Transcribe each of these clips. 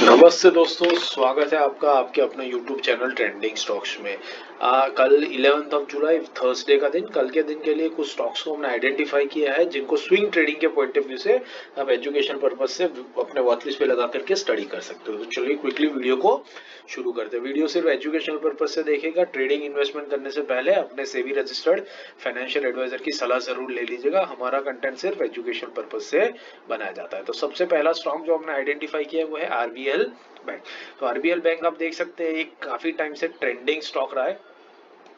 नमस्ते दोस्तों, स्वागत है आपका आपके अपने YouTube चैनल ट्रेंडिंग स्टॉक्स में। कल 11 जुलाई थर्सडे का दिन, कल के दिन के लिए कुछ स्टॉक्स को हमने आइडेंटिफाई किया है जिनको स्विंग ट्रेडिंग के पॉइंट ऑफ व्यू से आप एजुकेशन पर्पज से अपने वॉच लिस्ट पे लगा करके स्टडी कर सकते हो। तो चलिए क्विकली वीडियो को शुरू करते हैं। वीडियो सिर्फ एजुकेशनल पर्पज से देखेगा। ट्रेडिंग इन्वेस्टमेंट करने से पहले अपने सेबी रजिस्टर्ड फाइनेंशियल एडवाइजर की सलाह जरूर ले लीजिएगा। हमारा कंटेंट सिर्फ एजुकेशन पर्पज से बनाया जाता है। तो सबसे पहला स्टॉक जो हमने आइडेंटिफाई किया है वो है आरबीएल बैंक। तो आरबीएल बैंक आप देख सकते हैं एक काफी टाइम से ट्रेंडिंग स्टॉक रहा है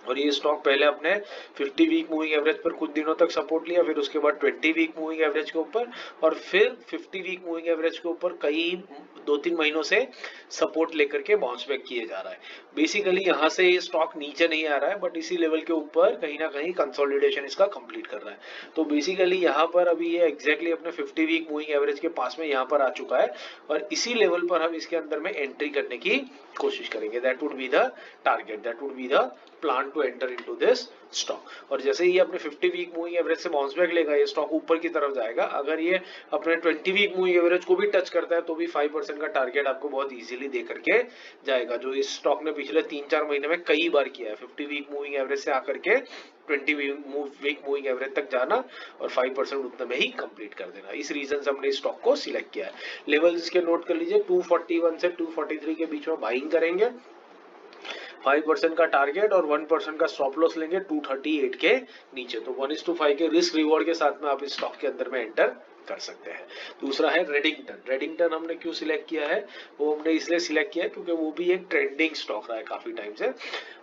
और ये स्टॉक पहले अपने 50 वीक मूविंग एवरेज पर कुछ दिनों तक सपोर्ट लिया, फिर उसके बाद 20 वीक मूविंग एवरेज के ऊपर और फिर 50 वीक मूविंग एवरेज के ऊपर कई 2-3 महीनों से सपोर्ट लेकर के बाउंस बैक किए जा रहा है। बेसिकली यहाँ से ये स्टॉक नीचे नहीं आ रहा है बट इसी लेवल के ऊपर कहीं ना कहीं कंसोलिडेशन इसका कंप्लीट कर रहा है। तो बेसिकली यहाँ पर अभी ये एग्जैक्टली अपने 50 वीक मूविंग एवरेज के पास में यहाँ पर आ चुका है और इसी लेवल पर हम इसके अंदर में एंट्री करने की कोशिश करेंगे। That would be the target, that would be the plan to enter into this stock. और जैसे ही अपने 50 वीक मूविंग एवरेज से बाउंस बैक लेगा ये स्टॉक ऊपर की तरफ जाएगा। अगर ये अपने 20 वीक मूविंग एवरेज को भी टच करता है तो भी 5% का टारगेट आपको बहुत इजीली दे करके जाएगा, जो इस स्टॉक ने पिछले 3-4 महीने में कई बार किया है। 50 वीक मूविंग एवरेज से आकर के 20 वीक मूविंग एवरेज तक जाना और 5% उतने में ही कंप्लीट कर देना। इस रीजन से हमने इस स्टॉक को सिलेक्ट किया है। लेवल्स इसके नोट कर लीजिए, 241 से 243 के बीच में बाइंग करेंगे। 5% का टारगेट और 1% का स्टॉप लॉस लेंगे 238 के नीचे। तो 1:5 के रिस्क रिवॉर्ड के साथ में आप इस स्टॉक के अंदर में एंटर कर सकते हैं। दूसरा है रेडिंगटन। रेडिंगटन हमने क्यों सिलेक्ट किया है, वो हमने इसलिए सिलेक्ट किया क्योंकि वो भी एक ट्रेंडिंग स्टॉक रहा है काफी टाइम से।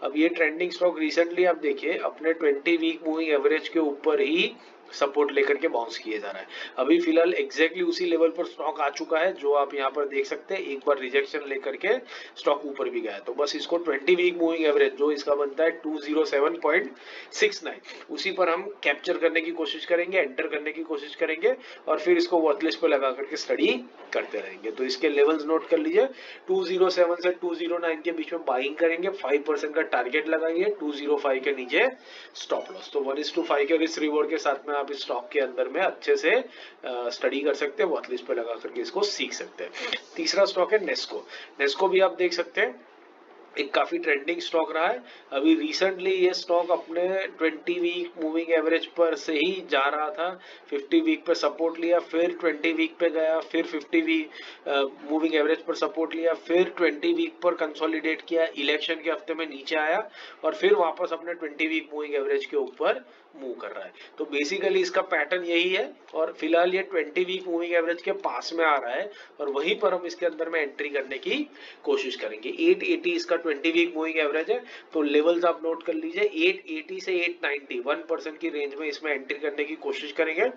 अब ये ट्रेंडिंग स्टॉक रिसेंटली आप देखिए अपने 20 वीक मूविंग एवरेज के ऊपर ही सपोर्ट लेकर के बाउंस किए जा रहा है। अभी फिलहाल एग्जैक्टली उसी लेवल पर स्टॉक आ चुका है जो आप यहाँ पर देख सकते हैं। एक बार रिजेक्शन लेकर के स्टॉक ऊपर भी गया है। तो बस इसको 20 वीक मूविंग एवरेज जो इसका बनता है 207.69 उसी पर हम कैप्चर करने की कोशिश करेंगे, एंटर करने की कोशिश करेंगे और फिर इसको वॉच लिस्ट पर लगा करके स्टडी करते रहेंगे। तो इसके लेवल्स नोट कर लीजिए, 207 से 209 के बीच में बाइंग करेंगे, 5% का टारगेट लगाएंगे, 205 के नीचे स्टॉप लॉस। तो 1:5 के रिस्क रिवॉर्ड के साथ में आप इस स्टॉक के अंदर में अच्छे से स्टडी कर सकते हैं, वॉच लिस्ट पे लगा करके इसको सीख सकते हैं। तीसरा स्टॉक है नेस्को। नेस्को भी आप देख सकते हैं एक काफी ट्रेंडिंग स्टॉक रहा है। अभी रिसेंटली ये स्टॉक अपने 20 वीक मूविंग एवरेज पर से ही जा रहा था, 50 वीक पे सपोर्ट लिया, फिर 20 वीक पे गया, फिर 50 वीक मूविंग एवरेज पर सपोर्ट लिया, फिर 20 वीक पर कंसोलिडेट किया, इलेक्शन के हफ्ते में नीचे आया और फिर वापस अपने 20 वीक मूविंग एवरेज के ऊपर मूव कर रहा है। तो बेसिकली इसका पैटर्न यही है और फिलहाल ये 20 वीक मूविंग एवरेज के पास में आ रहा है और वहीं पर हम इसके अंदर में एंट्री करने की कोशिश करेंगे। 880 इसका 20 वीक मूविंग एवरेज है। तो लेवल्स आप नोट कर लीजिए, 880 से 890 1% की रेंज में इसमें एंट्री करने की कोशिश करेंगे,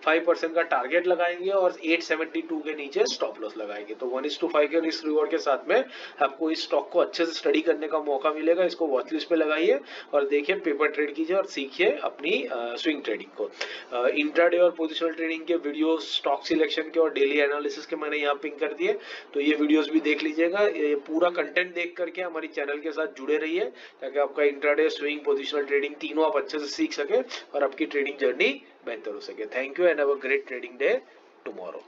5% का टारगेट लगाएंगे और 872 के नीचे स्टॉप लॉस लगाएंगे। तो 1:5 के रिस्क रिवॉर्ड के साथ में आपको इस स्टॉक को अच्छे से स्टडी करने का मौका मिलेगा। इसको वॉच लिस्ट पे लगाइए और देखिए, पेपर ट्रेड कीजिए और सीखिए अपनी स्विंग ट्रेडिंग को। इंट्राडे और पोजिशनल ट्रेडिंग के वीडियो, स्टॉक सिलेक्शन के और डेली एनालिसिस के मैंने यहाँ पिन कर दिए, तो ये वीडियोस भी देख लीजिएगा। ये पूरा कंटेंट देख करके हमारी चैनल के साथ जुड़े रहिए ताकि आपका इंट्राडे, स्विंग, पोजिशनल ट्रेडिंग तीनों आप अच्छे से सीख सके और आपकी ट्रेडिंग जर्नी बेहतर हो सके। Thank you and have a great trading day tomorrow.